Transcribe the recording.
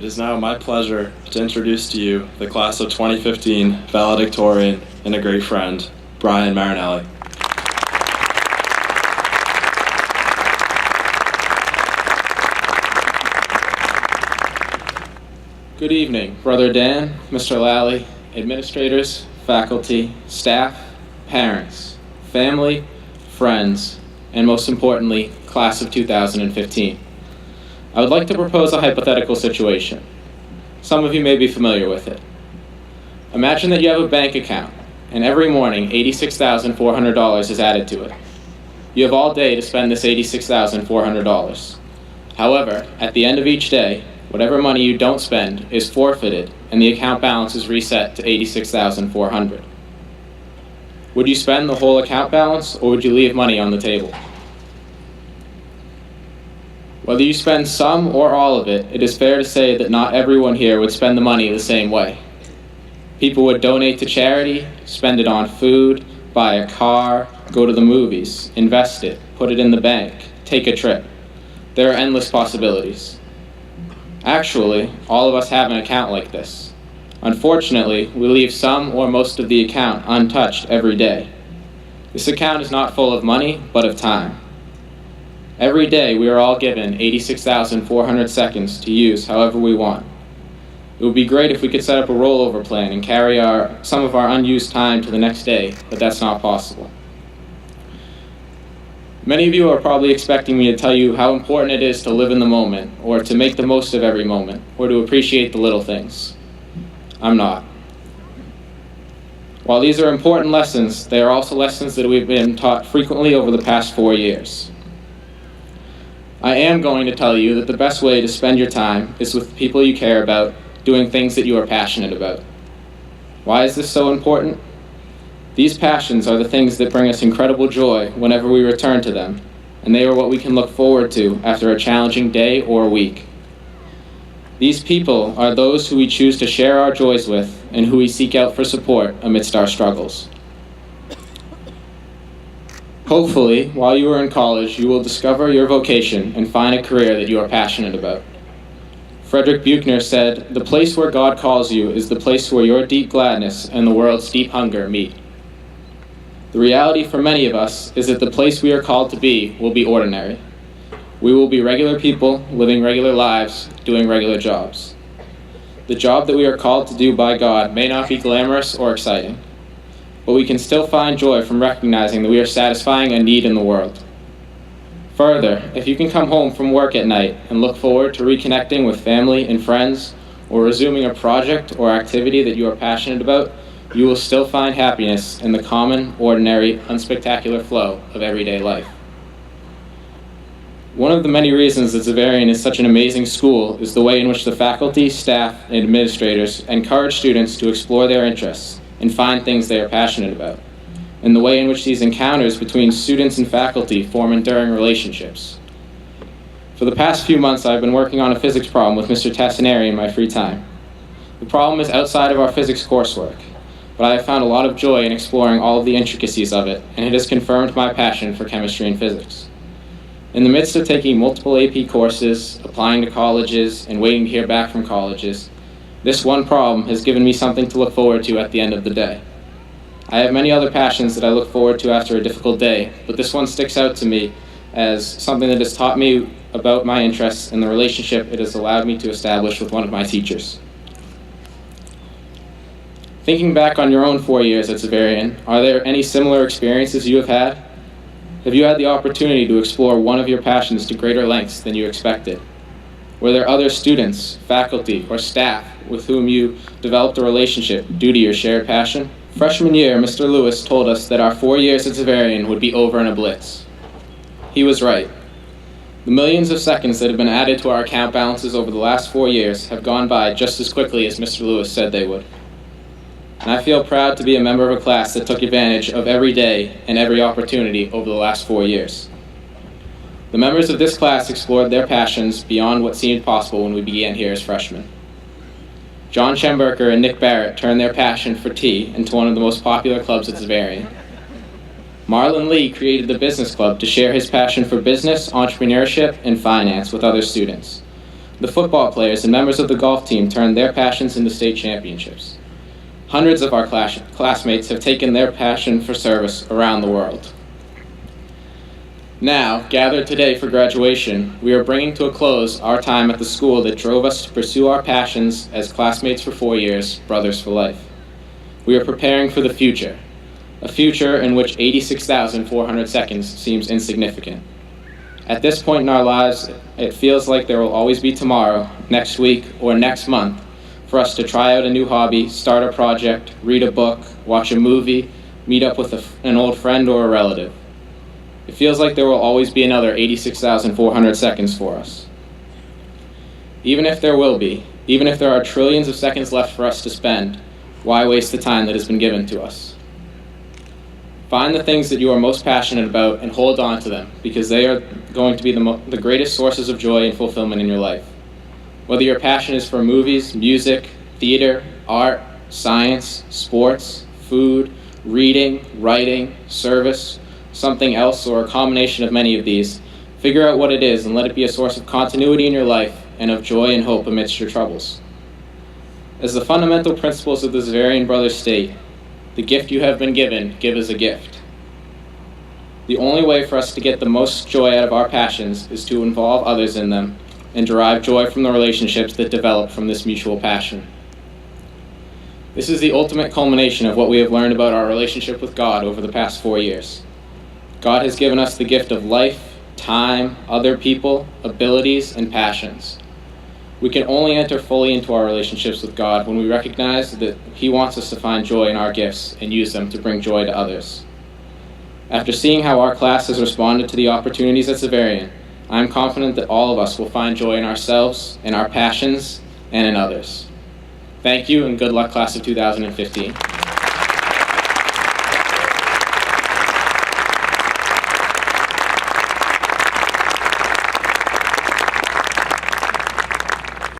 It is now my pleasure to introduce to you the class of 2015 valedictorian and a great friend, Brian Marinelli. Good evening, Brother Dan, Mr. Lally, administrators, faculty, staff, parents, family, friends, and most importantly, class of 2015. I would like to propose a hypothetical situation. Some of you may be familiar with it. Imagine that you have a bank account, and every morning $86,400 is added to it. You have all day to spend this $86,400. However, at the end of each day, whatever money you don't spend is forfeited, and the account balance is reset to $86,400. Would you spend the whole account balance, or would you leave money on the table? Whether you spend some or all of it, it is fair to say that not everyone here would spend the money the same way. People would donate to charity, spend it on food, buy a car, go to the movies, invest it, put it in the bank, take a trip. There are endless possibilities. Actually, all of us have an account like this. Unfortunately, we leave some or most of the account untouched every day. This account is not full of money, but of time. Every day, we are all given 86,400 seconds to use however we want. It would be great if we could set up a rollover plan and carry some of our unused time to the next day, but that's not possible. Many of you are probably expecting me to tell you how important it is to live in the moment, or to make the most of every moment, or to appreciate the little things. I'm not. While these are important lessons, they are also lessons that we've been taught frequently over the past 4 years. I am going to tell you that the best way to spend your time is with the people you care about, doing things that you are passionate about. Why is this so important? These passions are the things that bring us incredible joy whenever we return to them, and they are what we can look forward to after a challenging day or week. These people are those who we choose to share our joys with and who we seek out for support amidst our struggles. Hopefully, while you are in college, you will discover your vocation and find a career that you are passionate about. Frederick Buechner said, "The place where God calls you is the place where your deep gladness and the world's deep hunger meet." The reality for many of us is that the place we are called to be will be ordinary. We will be regular people, living regular lives, doing regular jobs. The job that we are called to do by God may not be glamorous or exciting, but we can still find joy from recognizing that we are satisfying a need in the world. Further, if you can come home from work at night and look forward to reconnecting with family and friends, or resuming a project or activity that you are passionate about, you will still find happiness in the common, ordinary, unspectacular flow of everyday life. One of the many reasons that Zavarian is such an amazing school is the way in which the faculty, staff, and administrators encourage students to explore their interests and find things they are passionate about, and the way in which these encounters between students and faculty form enduring relationships. For the past few months, I've been working on a physics problem with Mr. Tassinari in my free time. The problem is outside of our physics coursework, but I have found a lot of joy in exploring all of the intricacies of it, and it has confirmed my passion for chemistry and physics. In the midst of taking multiple AP courses, applying to colleges, and waiting to hear back from colleges, this one problem has given me something to look forward to at the end of the day. I have many other passions that I look forward to after a difficult day, but this one sticks out to me as something that has taught me about my interests and the relationship it has allowed me to establish with one of my teachers. Thinking back on your own 4 years at Zavarian, are there any similar experiences you have had? Have you had the opportunity to explore one of your passions to greater lengths than you expected? Were there other students, faculty, or staff with whom you developed a relationship due to your shared passion? Freshman year, Mr. Lewis told us that our 4 years at Zavarian would be over in a blitz. He was right. The millions of seconds that have been added to our account balances over the last 4 years have gone by just as quickly as Mr. Lewis said they would. And I feel proud to be a member of a class that took advantage of every day and every opportunity over the last 4 years. The members of this class explored their passions beyond what seemed possible when we began here as freshmen. John Schemberker and Nick Barrett turned their passion for tea into one of the most popular clubs at Zavarian. Marlon Lee created the business club to share his passion for business, entrepreneurship, and finance with other students. The football players and members of the golf team turned their passions into state championships. Hundreds of our classmates have taken their passion for service around the world. Now, gathered today for graduation, we are bringing to a close our time at the school that drove us to pursue our passions as classmates for 4 years, brothers for life. We are preparing for the future, a future in which 86,400 seconds seems insignificant. At this point in our lives, it feels like there will always be tomorrow, next week, or next month for us to try out a new hobby, start a project, read a book, watch a movie, meet up with an old friend or a relative. It feels like there will always be another 86,400 seconds for us. Even if there will be, even if there are trillions of seconds left for us to spend, why waste the time that has been given to us? Find the things that you are most passionate about and hold on to them, because they are going to be the greatest sources of joy and fulfillment in your life. Whether your passion is for movies, music, theater, art, science, sports, food, reading, writing, service, something else, or a combination of many of these, figure out what it is and let it be a source of continuity in your life and of joy and hope amidst your troubles. As the fundamental principles of the Zavarian brothers state, the gift you have been given, give as a gift. The only way for us to get the most joy out of our passions is to involve others in them and derive joy from the relationships that develop from this mutual passion. This is the ultimate culmination of what we have learned about our relationship with God over the past 4 years. God has given us the gift of life, time, other people, abilities, and passions. We can only enter fully into our relationships with God when we recognize that He wants us to find joy in our gifts and use them to bring joy to others. After seeing how our class has responded to the opportunities at Zavarian, I am confident that all of us will find joy in ourselves, in our passions, and in others. Thank you, and good luck, class of 2015.